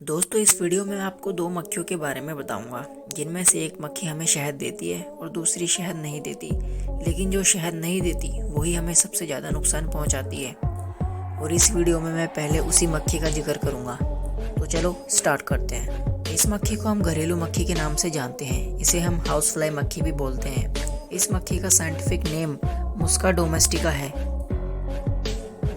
दोस्तों, इस वीडियो में आपको दो मक्खियों के बारे में बताऊंगा, जिनमें से एक मक्खी हमें शहद देती है और दूसरी शहद नहीं देती। लेकिन जो शहद नहीं देती वही हमें सबसे ज़्यादा नुकसान पहुंचाती है। और इस वीडियो में मैं पहले उसी मक्खी का जिक्र करूंगा। तो चलो स्टार्ट करते हैं। इस मक्खी को हम घरेलू मक्खी के नाम से जानते हैं। इसे हम हाउस फ्लाई मक्खी भी बोलते हैं। इस मक्खी का साइंटिफिक नेम मुस्का डोमेस्टिका है।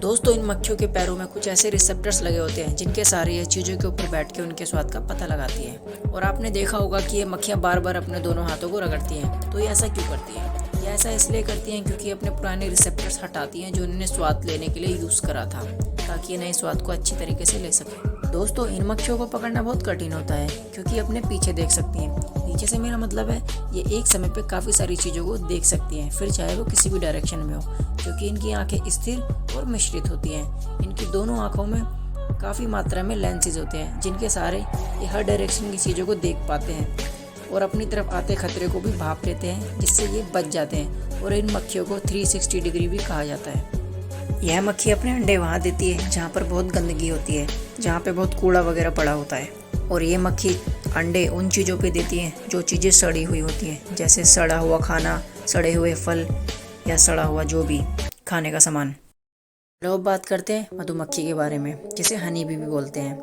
दोस्तों, इन मक्खियों के पैरों में कुछ ऐसे रिसेप्टर्स लगे होते हैं जिनके सारे ये चीज़ों के ऊपर बैठ के उनके स्वाद का पता लगाती हैं। और आपने देखा होगा कि ये मक्खियाँ बार बार अपने दोनों हाथों को रगड़ती हैं। तो ये ऐसा क्यों करती हैं? ये ऐसा इसलिए करती हैं क्योंकि अपने पुराने रिसेप्टर्स हटाती हैं जो इन्होंने स्वाद लेने के लिए यूज़ करा था, ताकि ये नए स्वाद को अच्छी तरीके से ले सकें। दोस्तों, इन मक्खियों को पकड़ना बहुत कठिन होता है क्योंकि अपने पीछे देख सकती हैं। पीछे से मेरा मतलब है ये एक समय पे काफ़ी सारी चीज़ों को देख सकती हैं, फिर चाहे वो किसी भी डायरेक्शन में हो, क्योंकि इनकी आंखें स्थिर और मिश्रित होती हैं। इनकी दोनों आंखों में काफ़ी मात्रा में लेंसेज होते हैं जिनके सहारे ये हर डायरेक्शन की चीज़ों को देख पाते हैं और अपनी तरफ आते खतरे को भी भांप लेते हैं, जिससे ये बच जाते हैं। और इन मक्खियों को 360 डिग्री भी कहा जाता है। यह मक्खी अपने अंडे वहाँ देती है जहाँ पर बहुत गंदगी होती है, जहाँ पे बहुत कूड़ा वगैरह पड़ा होता है। और ये मक्खी अंडे उन चीज़ों पे देती है जो चीज़ें सड़ी हुई होती हैं, जैसे सड़ा हुआ खाना, सड़े हुए फल या सड़ा हुआ जो भी खाने का सामान। चलो अब बात करते हैं मधुमक्खी के बारे में, जिसे हनी बी भी बोलते हैं,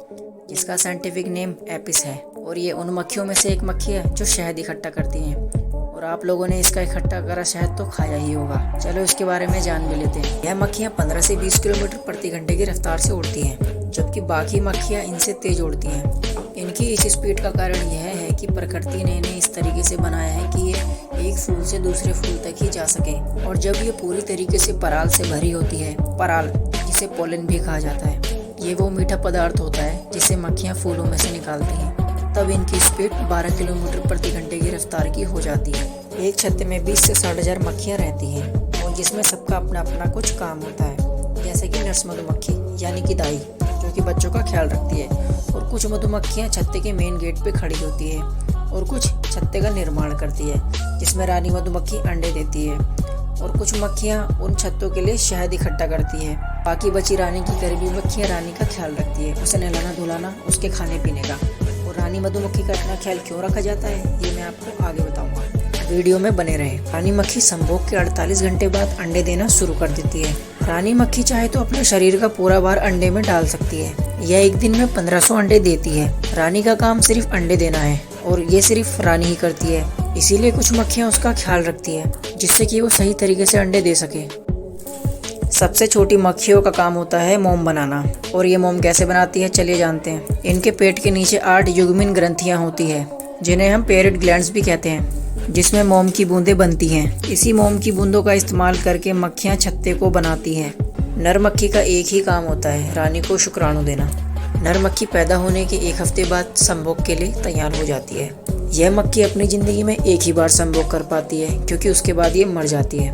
जिसका साइंटिफिक नेम एपिस है। और ये उन मक्खियों में से एक मक्खी है जो शहद इकट्ठा करती हैं। और आप लोगों ने इसका इकट्ठा करा शहद तो खाया ही होगा। चलो इसके बारे में जान भी लेते हैं। यह मक्खियाँ 15 से 20 किलोमीटर प्रति घंटे की रफ्तार से उड़ती हैं, जबकि बाकी मक्खियाँ इनसे तेज उड़ती हैं। इनकी इस स्पीड का कारण यह है कि प्रकृति ने इन्हें इस तरीके से बनाया है कि ये एक फूल से दूसरे फूल तक ही जा सके। और जब ये पूरी तरीके से पराल से भरी होती है, पराल जिसे पोलन भी कहा जाता है, ये वो मीठा पदार्थ होता है जिसे मक्खियाँ फूलों में से निकालती हैं, तब इनकी स्पीड 12 किलोमीटर प्रति घंटे की रफ्तार की हो जाती है। एक छत्ते में 20 से 60,000 मक्खियाँ रहती हैं, और जिसमें सबका अपना अपना कुछ काम होता है, जैसे कि नर्स मधुमक्खी यानी कि दाई, जो कि बच्चों का ख्याल रखती है। और कुछ मधुमक्खियाँ छत्ते के मेन गेट पे खड़ी होती है, और कुछ छत्ते का निर्माण करती है, जिसमें रानी मधुमक्खी अंडे देती है। और कुछ मक्खियाँ उन छत्तों के लिए शहद इकट्ठा करती है। बाकी बची रानी की करीबी मक्खियाँ रानी का ख्याल रखती है, उसे नहलाना धुलाना, उसके खाने पीने का। और रानी मधुमक्खी का इतना ख्याल क्यों रखा जाता है, ये मैं आपको आगे बताऊंगा। वीडियो में बने रहें। रानी मक्खी संभोग के 48 घंटे बाद अंडे देना शुरू कर देती है। रानी मक्खी चाहे तो अपने शरीर का पूरा भार अंडे में डाल सकती है। यह एक दिन में 1500 अंडे देती है। रानी का काम सिर्फ अंडे देना है, और ये सिर्फ रानी ही करती है। इसीलिए कुछ मक्खियाँ उसका ख्याल रखती है, जिससे कि वो सही तरीके से अंडे दे सके। सबसे छोटी मक्खियों का काम होता है मोम बनाना। और ये मोम कैसे बनाती है, चलिए जानते हैं। इनके पेट के नीचे 8 युग्मिन ग्रंथियां होती है, जिन्हें हम पेरिट ग्लैंड्स भी कहते हैं, जिसमें मोम की बूंदें बनती हैं। इसी मोम की बूंदों का इस्तेमाल करके मक्खियां छत्ते को बनाती हैं। नर मक्खी का एक ही काम होता है, रानी को शुक्राणु देना। नर मक्खी पैदा होने के 1 हफ्ते बाद संभोग के लिए तैयार हो जाती है। यह मक्खी अपनी जिंदगी में एक ही बार संभोग कर पाती है, क्योंकि उसके बाद ये मर जाती है।